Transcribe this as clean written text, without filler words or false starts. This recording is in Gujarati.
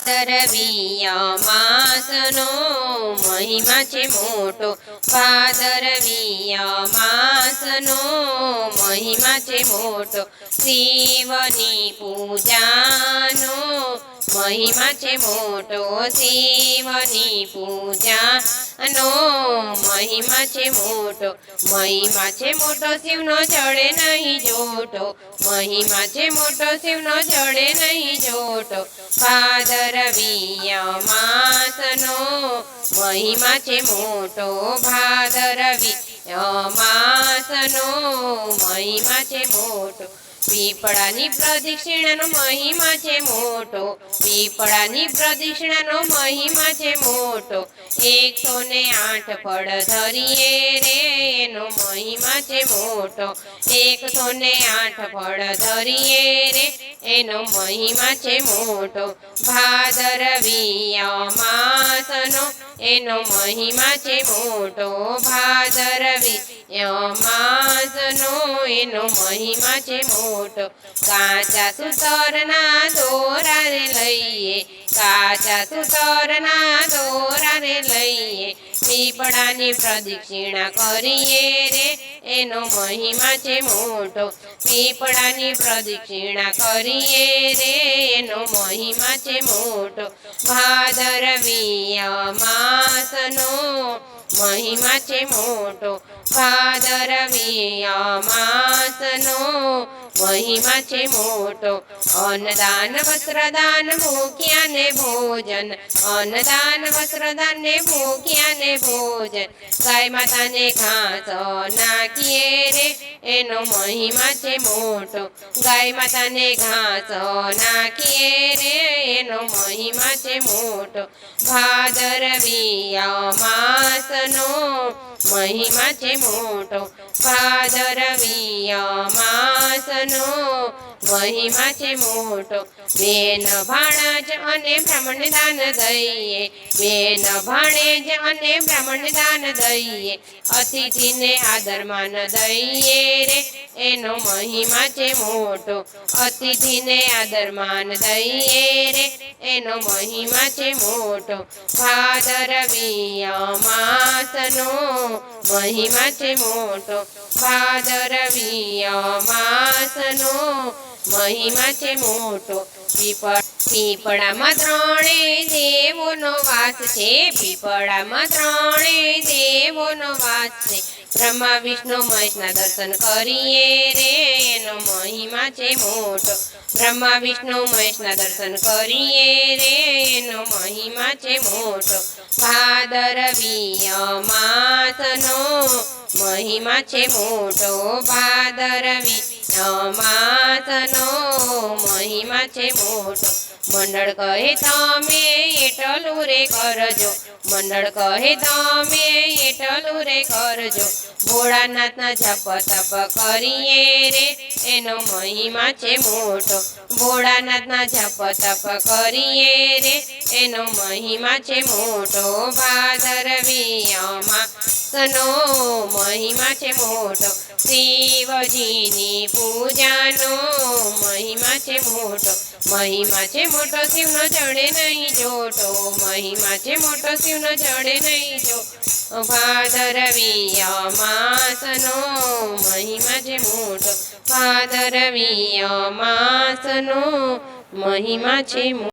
ભાદરવીય માસનો મહિમા છે મોટો, ભાદરવીય માસનો મહિમા છે મોટો, શિવની પૂજાનો મહિમા છે મોટો, શિવની પૂજાનો મહિમા છે મોટો, મહિમા છે મોટો શિવનો જડે નહીં જોટો, મહિમા છે મોટો શિવનો જડે નહીં જોટો, ભાદરવીય માસનો મહિમા છે મોટો, ભાદરવીય માસનો મહિમા છે મોટો, પીપળાની પ્રદક્ષિણાનો મહિમા છે મોટો, પીપળાની પ્રદક્ષિણાનો મહિમા છે મોટો, 108 ફળ ધરીએ રે એનો મહિમા છે મોટો, 108 ફળ ધરીએ રે એનો મહિમા છે મોટો, ભાદરવીય માસનો એનો મહિમા છે મોટો, ભાદરવીય માસનો એનો મહિમા છે મોટો, કાચા સૂતરના દોરા રે લઈએ, કાચા સૂતરના દોરા રે લઈએ, પીપળાની પ્રદક્ષિણા કરીએ રે એનો મહિમા છે મોટો, પીપળાની પ્રદક્ષિણા કરીએ રે એનો મહિમા છે મોટો, ભાદરવીય માસનો મહિમા છે મોટો, ભાદરવીય માસનો મહિમા છે મોટો, અન્નદાન વસ્ત્રદાન ભૂખ્યા ને ભોજન, અન્નદાન વસ્ત્રદાન ને ભૂખ્યા ને ભોજન, ગાય માતાને ઘાસ નાખીએ રે એનો મહિમા છે મોટો, ગાય માતાને ઘાસ નાખીએ રે એનો મહિમા છે મોટો, ભાદરવીય માસનો મહિમા છે મોટો, ભાદરવીય માસનો મહિમા છે મોટો, બેન ભાણેજ અને બ્રાહ્મણ દાન દઈએ, બેન ભાણેજ અને બ્રાહ્મણ દાન દઈએ, અતિથિને આદરમાન દઈએ રે એનો મહિમા છે મોટો, અતિથિને આદરમાન દઈએ રે એનો મહિમા છે મોટો, ભાદરવીય માસનો મહિમા છે મોટો, ભાદરવીય માસનો મહિમા છે મોટો, પીપળામાં 3 દેવોનો વાસ છે, પીપળામાં 3 દેવોનો વાસ છે, બ્રહ્મા વિષ્ણુ મહેશના દર્શન કરીએ રે એનો મહિમા છે મોટો, બ્રહ્મા વિષ્ણુ મહેશના દર્શન કરીએ રે એનો મહિમા છે મોટો, ભાદરવીય માસનો મહિમા છે મોટો, ભાદરવીય માસનો મહિમા છે મોટો, મંડળ કહે તમે એટલું રે કરજો, મંડળ કહે તમે એટલું રે કરજો, ભોળાનાથના જપ તપ કરીએ રે એનો મહિમા છે મોટો, ભોળાનાથના જપ તપ કરીએ રે એનો મહિમા છે મોટો, ભાદરવીય માસનો મહિમા છે મોટો, શિવજીની પૂજાનો મહિમા છે મોટો, મહિમા છે મોટો શિવનો જડે નહીં જોટો, મહિમા છે મોટો શિવનો જડે નહીં જો, ભાદરવીય માસનો મહિમા છે મોટો, ભાદરવીય માસનો મહિમા છે મોટો।